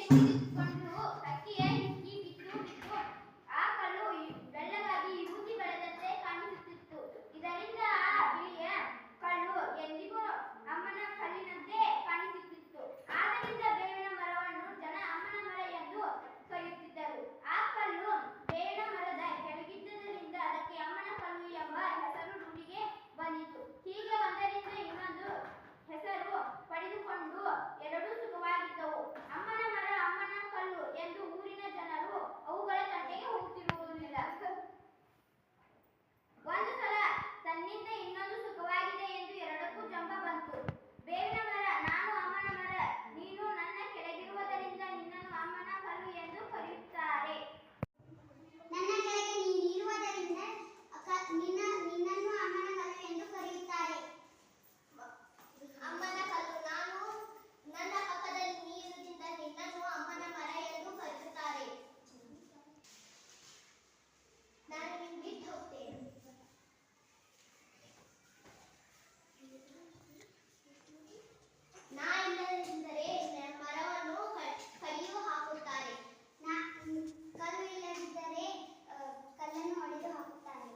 ಸಿಡಿದುಕೊಂಡು ಹಕ್ಕಿಯ ಹಿಕ್ಕಿ ಬಿದ್ದು ಬಿದ್ದು ಆ ಕಲ್ಲು ಬೆಳ್ಳಗಾಗಿ ವಿಭೂತಿ ಬೆಳೆದಂತೆ ಕಾಣಿಸುತ್ತಿತ್ತು. ಇದರಿಂದ ಆ ಬಿಳಿಯ ಕಲ್ಲು ಎಂದಿಗೂ ಅಮ್ಮನ ಕಲ್ಲಿನಂತೆ ಕಾಣಿಸುತ್ತಿತ್ತು. ಆದ್ದರಿಂದ ಬೇವಿನ ಮರವನ್ನು ಜನ ಅಮ್ಮನ ಮರ ಎಂದು ಕರೆಯುತ್ತಿದ್ದರು. ಆ ಕಲ್ಲು ಬೇವಿನ ಮರದ ಕೆಳಗಿದ್ದರಿಂದ ಅದಕ್ಕೆ ಅಮ್ಮನ ಕಲ್ಲು ಎಂಬ ಹೆಸರು ರೂಢಿಗೆ ಬಂದಿತು. ಹೀಗೆ ಒಂದರಿಂದ ಇನ್ನೊಂದು ಹೆಸರು ಪಡೆದುಕೊಂಡು ಎರಡೂ ಸುಖವಾಗಿದ್ದವು. ಅಮ್ಮನ ಮರ, ಅಮ್ಮನ ಕಲ್ಲು ಎಂದು ಊರಿನ ಜನರು ಅವುಗಳ ತಂಟೆಗೆ ಹೋಗುತ್ತಿರುವುದಿಲ್ಲ. ಒಂದು ಸಲ ತನ್ನಿಂದ ಇನ್ನೊಂದು ಸುಖವಾಗಿದೆ ಎಂದು ಎರಡಕ್ಕೂ ಜಂಬ ಬಂತು. ಬೇವಿನ ಮರ, ನಾನು ಅಮ್ಮನ ಮರ, ನೀನು ನನ್ನ ಕೆಳಗಿರುವುದರಿಂದ ನಿನ್ನನ್ನು ಅಮ್ಮನ ಕಲ್ಲು ಎಂದು ಕರೆಯುತ್ತಾರೆ. ನನ್ನ ಕೆಳಗೆ ನೀನಿರುವುದರಿಂದ ನಿನ್ನನ್ನು ಅಮ್ಮನ ಕಲ್ಲು ಎಂದು ಕರೆಯುತ್ತಾರೆ. ಅಮ್ಮನ ಕಲ್ಲು, ನಾನು ನನ್ನ ಪಕ್ಕದಲ್ಲಿ ನೀರುವುದರಿಂದ ನಿನ್ನನ್ನು ಅಮ್ಮನ ಮರ ಎಂದು ಕರೆಯುತ್ತಾರೆ. ನಾನು ನಿನ್ನ ಬಿಟ್ಟು ಹೋಗ್ತೇನೆ. ನಾ ಇಲ್ಲದಿದ್ದರೆ ಮರವನ್ನು ಕಡಿದು ಹಾಕುತ್ತಾರೆ. ಕಲ್ಲು ಇಲ್ಲದಿದ್ದರೆ ಕಲ್ಲನ್ನು ಹೊಡೆದು ಹಾಕುತ್ತಾರೆ.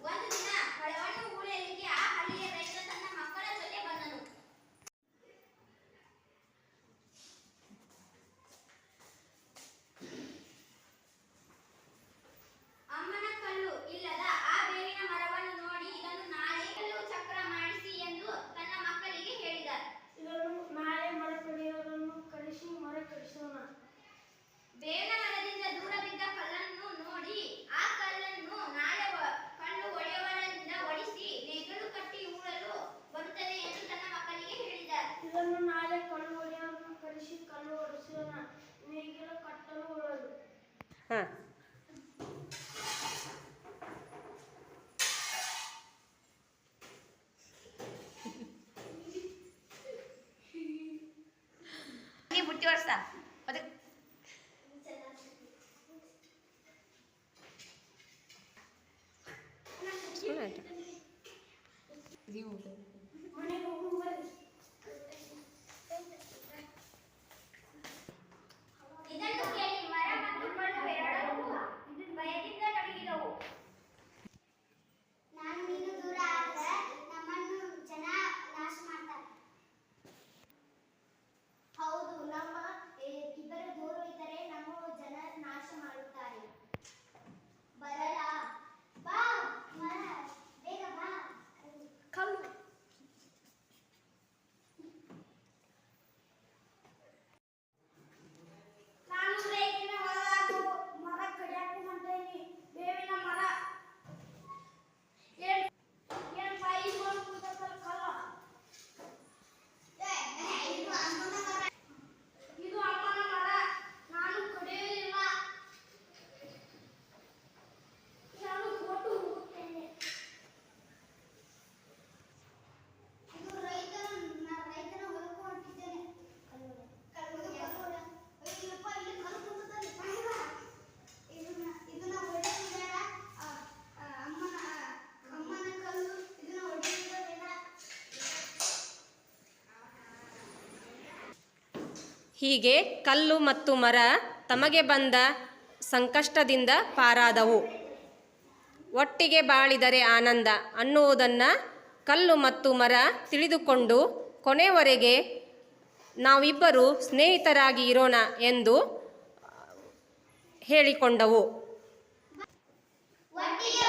ಒಂದು ದಿನ ಹೊಳವನ್ನು ಹೂಳೆಯಲಿಕ್ಕೆ ಆ ಹಳ್ಳಿಯ ರೈತ ತನ್ನ ಮಕ್ಕಳ ಜೊತೆ ಬಂದನು. ಅಮ್ಮನ ಕಲ್ಲು ಇಲ್ಲದ ಆ ಬೇವಿನ ಮರವನ್ನು ನೋಡಿ ಇದನ್ನು ನಾಳೆ ಕಲ್ಲು ಚಕ್ರ ಮಾಡಿಸಿ ಎಂದು ತನ್ನ ಮಕ್ಕಳಿಗೆ ಹೇಳಿದ. ಇದನ್ನು ನಾಳೆ ಮರ ಕಡಿಯೋರನ್ನು ಕರೆಸಿ ಮರ ಕಡಿಸೋಣ. ಬೇವಿನ ಮರದಿಂದ ದೂರ ಬಿದ್ದ ಕಲ್ಲನ್ನು ನೋಡಿ ಆ ಕಲ್ಲನ್ನು ನಾಳೆ ಕಲ್ಲು ಒಡೆಯುವವರಿಂದ ಒಡಿಸಿ ನೇಗಿಲು ಕಟ್ಟಿ ಹೂಳಲು ಬರುತ್ತದೆ ಎಂದು ತನ್ನ ಮಕ್ಕಳಿಗೆ ಹೇಳಿದ. ಇದನ್ನು ನಾಳೆ ಕಲ್ಲು ಒಡೆಯೋರನ್ನು ಕರೆಸಿ ಕಲ್ಲು ಒಡಿಸೋಣ, ನೇಗಿಲು ಕಟ್ಟಲು ಉಳಲು. ಬುಟ್ಟಿ ವರ್ಷ ಮನೆಗೆ ಹೋಗು ಬರ್ರಿ. ಇದನ್ನು ಕೇಳಿ ಮರ ಮತ್ತು ಕಲ್ಲು ಎರಡೂ ಭಯದಿಂದ ನಡುಗಿದವು. ನಾನು ನೀನು ದೂರ ಆದರೆ ನಮ್ಮನ್ನು ಜನ ನಾಶ ಮಾಡ್ತಾರೆ. ಹೌದು, ನಮ್ಮ ಇಬ್ಬರು ದೂರ ಇದ್ದರೆ ನಮ್ಮ ಜನ ನಾಶ ಮಾಡುತ್ತಾರೆ. ಬರಲ್ಲ, ಬಾ ಮರ, ಬೇಗ ಬಾ. ಕಲ್ಲು ನಾನು ರೈತನ ಹೊಲದಾಗ ಮರ ಕಡಿಯಾಕು ಹೊಂಟೇನಿ. ಬೇವಿನ ಮರ ಏನ್ ಬಾಯಿ ಮಾಡ್ಕೊಂಡ ಕಲ್ಲ. ಇದು ಅಮ್ಮನ ಮರ. ಇದು ಅಮ್ಮನ ಮರ, ನಾನು ಕಡಿಯಲಿಲ್ಲ. ನಾನು ಕೊಟ್ಟು ಹೋಗುತ್ತೇನೆ. ಇದು ರೈತನ ಹೊಲಕ್ಕೂ ಹೊಂಟಿದ್ದೇನೆ. ಇಲ್ಲಪ್ಪ, ಇಲ್ಲಿ ಕಲ್ಲು ಕುಂತದಲ್ಲಿ ಬಾ. ಇದನ್ನ ಹೊಡೆಯೋದು ಬೇಡ. ಅಮ್ಮನ ಕಲ್ಲು, ಇದನ್ನ ಹೊಡೆಯೋದು ಬೇಡ. ಹೀಗೆ ಕಲ್ಲು ಮತ್ತು ಮರ ತಮಗೆ ಬಂದ ಸಂಕಷ್ಟದಿಂದ ಪಾರಾದವು. ಒಟ್ಟಿಗೆ ಬಾಳಿದರೆ ಆನಂದ ಅನ್ನುವುದನ್ನು ಕಲ್ಲು ಮತ್ತು ಮರ ತಿಳಿದುಕೊಂಡು ಕೊನೆಯವರೆಗೆ ನಾವಿಬ್ಬರು ಸ್ನೇಹಿತರಾಗಿ ಇರೋಣ ಎಂದು ಹೇಳಿಕೊಂಡವು. ಒಟ್ಟಿಗೆ